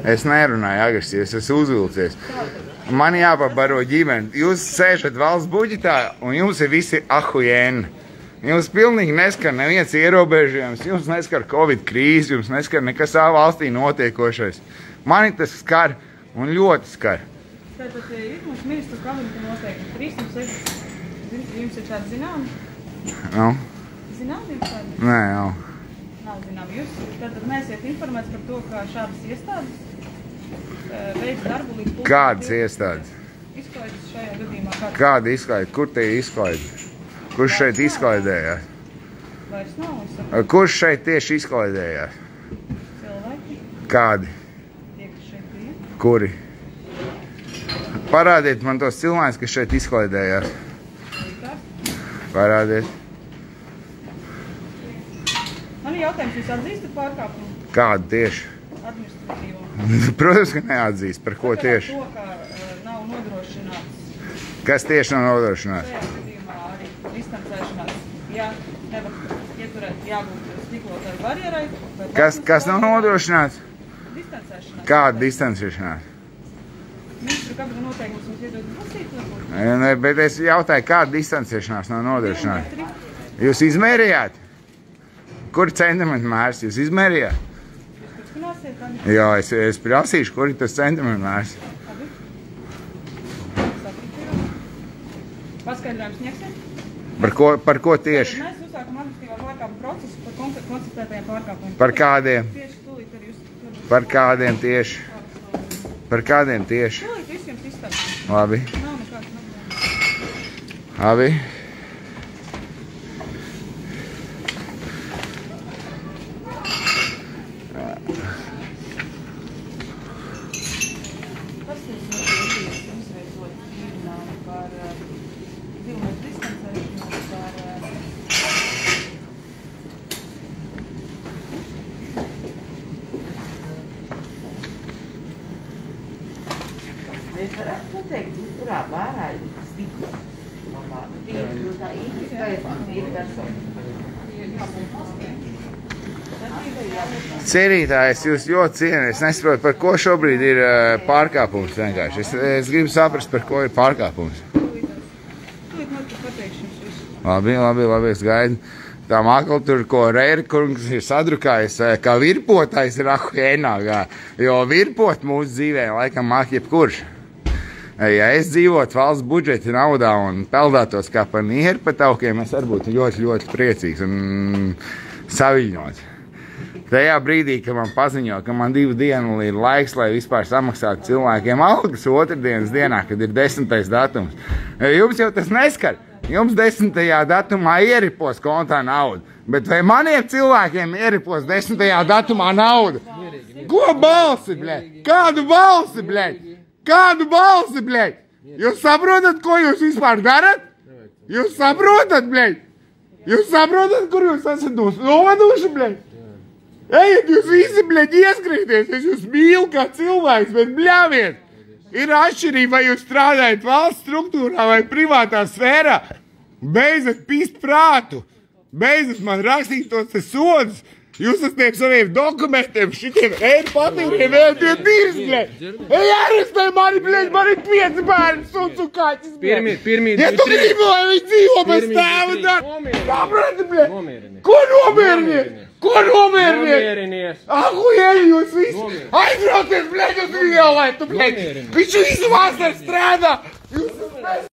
Es nerunāju agresīvi, es esmu uzvilcies. Man jāpabaro ģimeni. Jūs sēžat valsts budžetā un jums ir visi ahujēni. Jums pilnīgi neskar neviens ierobežojums, jums neskar Covid krīzi, jums neskar nekas valstī notiekošais. Mani tas skar un ļoti skar. Tātad ir mums ministru kabineta noteikumi 360. Jums ir šādi zināmi? Nav. Zināmi jums šādi? Nē, nav. Nav zināmi. Jūs tātad neesiet informēts par to, ka šādas iestādes veids darbu līdz pulksten. Kādas iestādes? Izklaides šajā gadījumā kādas? Kāda izklaide? Kur te izklaide? Kurš šeit izklaidējās? Vairs nav, es saprotu. Kurš šeit tieši izklaidējās? Cilvēki? Kādi? Tie, kas šeit bija? Kuri? Parādiet man tos cilvēkus, kas šeit izklaidējās. Parādiet. Man ir jautājums, jūs atzīstat pārkāpumu? Kādu tieši? Administratīvo. Protams, ka neatzīst. Par ko tieši? To, ka nav nodrošināts. Kas tieši nav nodrošināts? Šajā gadījumā arī distancēšanās. Ja nevar ieturēt, jābūt stiklotai barjerai. Kas nav nodrošināts? Distancēšanās. Kāda distancēšanās? Ministru kabineta noteikums mums iedod lasīt, varbūt? Bet es jautāju, kāda distancēšanās nav nodrošināta? Jūs izmērījāt? Kur centimetru mērs? Jūs izmērījāt? Jūs turpināsiet, Aņa? Jā, es prasīšu, kur ir tas centimetru mērs. Labi. Sapratu. Paskaidrojums sniegsiet? Par ko tieši? Mēs uzsākam administratīvā pārkāpuma procesu par konstatētajiem pārkāpumiem. Par kādiem? Tieši tūlīt arī jūs... Par kādiem tieši? Par kādiem tieši? Tūlīt viss jums izstāstīt. Labi. Nav nekāds problēmas. Labi. Tas ir izveidojis tīrinājumu par 2 metru distancēšanos, par... Mēs varētu pateikt, kurā vārā ir stikla. Tieši no tā īsti skaitās, ir persona. Cienītājs, jūs ļoti cienu. Es nesaprotu, par ko šobrīd ir pārkāpums vienkārši. Es gribu saprast, par ko ir pārkāpums. Tūlīt man pateikšu jums visu. Labi, es gaidu. Tā mākla tur, ko Reirkungs ir sadrukājis, kā virpotājs ir ahujēnāgā. Jo virpot mūsu dzīvē laikam māk jebkurš. Ja es dzīvotu valsts budžeta naudā un peldētos kā pa nierpataukiem, es arī būtu ļoti, ļoti priecīgs un saviļņots. Tajā brīdī, kad man paziņo, ka man 2 dienu ir laiks, lai vispār samaksātu cilvēkiem algas otrdienas dienā, kad ir 10. datums. Jums jau tas neskar. Jums 10. datumā ieripos kontā naudu. Bet vai maniem cilvēkiem ieripos 10. datumā naudu? Ko balsi, bļeļ? Kādu balsi, bļeļ? Kādu balsi, bļeļ? Jūs saprotat, ko jūs vispār darat? Jūs saprotat, bļeļ? Jūs saprotat, kur jūs esat novaduši, bļeļ? Ejiet, jūs visi, bļeļ, ieskrīties. Es jūs mīlu kā cilvēks, bet bļāviet. Ir atšķirība, vai jūs strādājat valsts struktūrā vai privātā sfērā. Beidzat pist prātu. Beidzat man rakstīt tos sodus. Jūs esat saviem dokumentiem, šitiem e-papīriem, tie tīrs, bļeļ. Ej, arestē mani, bļeļ, man ir 5 bērni, suns un kaķis, bļeļ. Pirmīt, ja tu gribi, lai viņi dzīvo bez tēva darbu, saprati, bļeļ. Ko nomierinies? Ko nomierinies? Nomierinies. Ahujēļ, jūs visi. Aizbraucies, bļeļ, uz Violētu, bļeļ. Viņš visu vasaru strādā. Jūs esat